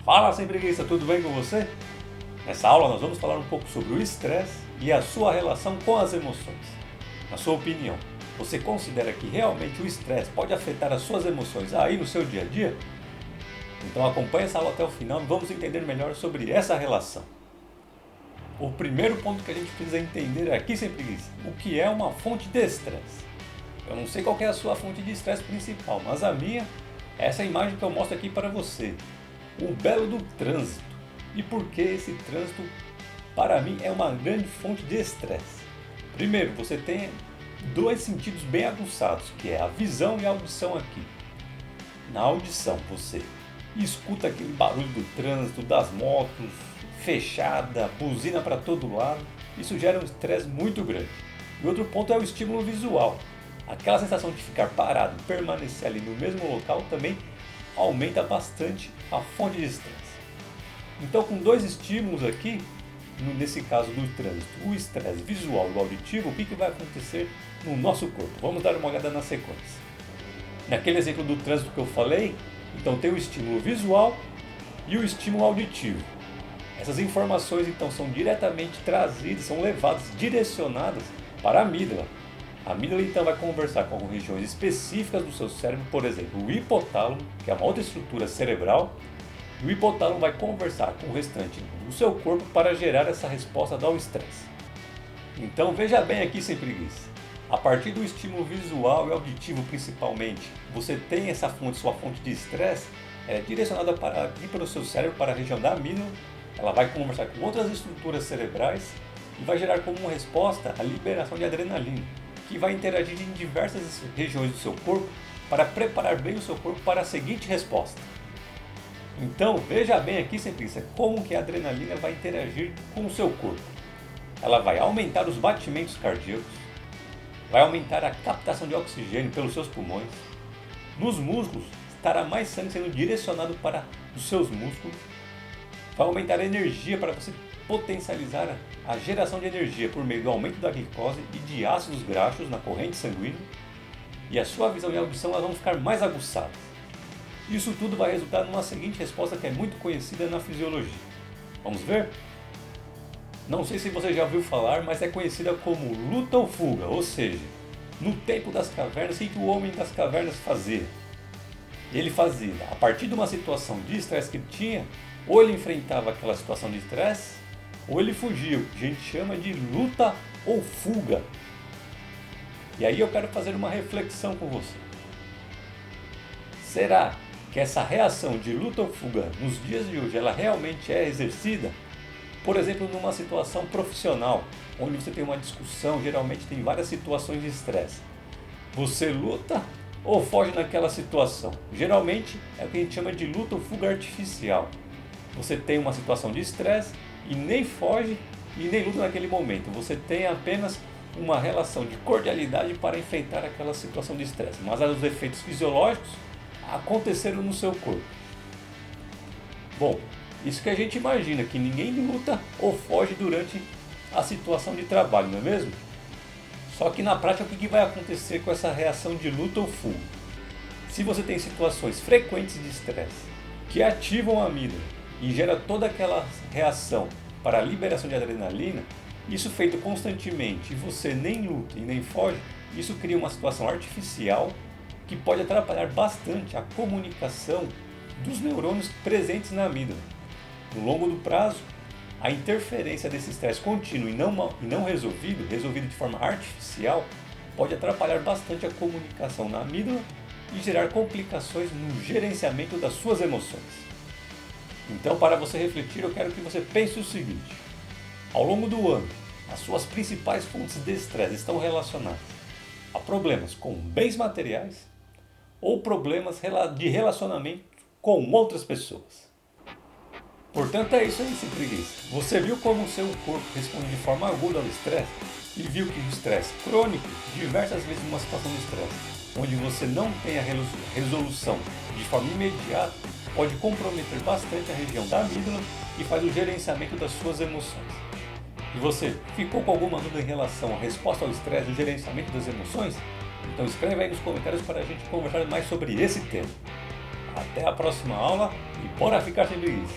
Fala sem preguiça, tudo bem com você? Nessa aula nós vamos falar um pouco sobre o estresse e a sua relação com as emoções. Na sua opinião, você considera que realmente o estresse pode afetar as suas emoções aí no seu dia a dia? Então acompanhe essa aula até o final e vamos entender melhor sobre essa relação. O primeiro ponto que a gente precisa entender aqui sem preguiça, o que é uma fonte de estresse. Eu não sei qual é a sua fonte de estresse principal, mas a minha é essa imagem que eu mostro aqui para você. O belo do trânsito. E por que esse trânsito, para mim, é uma grande fonte de estresse? Primeiro, você tem dois sentidos bem aguçados, que é a visão e a audição aqui. Na audição, você escuta aquele barulho do trânsito, das motos, fechada, buzina para todo lado. Isso gera um estresse muito grande. E outro ponto é o estímulo visual. Aquela sensação de ficar parado, permanecer ali no mesmo local também aumenta bastante a fonte de estresse. Então, com dois estímulos aqui, nesse caso do trânsito, o estresse visual e o auditivo, o que vai acontecer no nosso corpo? Vamos dar uma olhada na sequência. Naquele exemplo do trânsito que eu falei, então tem o estímulo visual e o estímulo auditivo. Essas informações então são diretamente trazidas, são levadas, direcionadas para a amígdala. A amígdala então vai conversar com regiões específicas do seu cérebro, por exemplo, o hipotálamo, que é uma outra estrutura cerebral, e o hipotálamo vai conversar com o restante do seu corpo para gerar essa resposta ao estresse. Então veja bem aqui sem preguiça. A partir do estímulo visual e auditivo principalmente, você tem essa fonte, sua fonte de estresse, direcionada para ir para o seu cérebro, para a região da amígdala. Ela vai conversar com outras estruturas cerebrais e vai gerar como resposta a liberação de adrenalina, que vai interagir em diversas regiões do seu corpo para preparar bem o seu corpo para a seguinte resposta. Então veja bem aqui sem preguiça como que a adrenalina vai interagir com o seu corpo. Ela vai aumentar os batimentos cardíacos, vai aumentar a captação de oxigênio pelos seus pulmões. Nos músculos estará mais sangue sendo direcionado para os seus músculos. Vai aumentar a energia para você potencializar a geração de energia por meio do aumento da glicose e de ácidos graxos na corrente sanguínea. E a sua visão e a audição elas vão ficar mais aguçadas. Isso tudo vai resultar numa seguinte resposta que é muito conhecida na fisiologia. Vamos ver? Não sei se você já ouviu falar, mas é conhecida como luta ou fuga, ou seja, no tempo das cavernas, o que o homem das cavernas fazia? Ele fazia, a partir de uma situação de estresse que ele tinha, ou ele enfrentava aquela situação de estresse, ou ele fugia, o que a gente chama de luta ou fuga. E aí eu quero fazer uma reflexão com você. Será que essa reação de luta ou fuga nos dias de hoje ela realmente é exercida? Por exemplo, numa situação profissional, onde você tem uma discussão, geralmente tem várias situações de estresse. Você luta ou foge naquela situação? Geralmente é o que a gente chama de luta ou fuga artificial. Você tem uma situação de estresse e nem foge e nem luta naquele momento. Você tem apenas uma relação de cordialidade para enfrentar aquela situação de estresse. Mas os efeitos fisiológicos aconteceram no seu corpo. Bom, isso que a gente imagina, que ninguém luta ou foge durante a situação de trabalho, não é mesmo? Só que na prática o que vai acontecer com essa reação de luta ou fuga? Se você tem situações frequentes de estresse que ativam a amígdala e gera toda aquela reação para a liberação de adrenalina, isso feito constantemente e você nem luta e nem foge, isso cria uma situação artificial que pode atrapalhar bastante a comunicação dos neurônios presentes na amígdala. No longo do prazo, a interferência desse estresse contínuo e não resolvido de forma artificial, pode atrapalhar bastante a comunicação na amígdala e gerar complicações no gerenciamento das suas emoções. Então, para você refletir, eu quero que você pense o seguinte: ao longo do ano, as suas principais fontes de estresse estão relacionadas a problemas com bens materiais ou problemas de relacionamento com outras pessoas. Portanto, é isso aí, sem preguiça. Você viu como o seu corpo responde de forma aguda ao estresse e viu que o estresse crônico, diversas vezes numa situação de estresse, onde você não tem a resolução de forma imediata, pode comprometer bastante a região da amígdala e faz o gerenciamento das suas emoções. E você ficou com alguma dúvida em relação à resposta ao estresse e o gerenciamento das emoções? Então escreve aí nos comentários para a gente conversar mais sobre esse tema. Até a próxima aula E bora ficar feliz!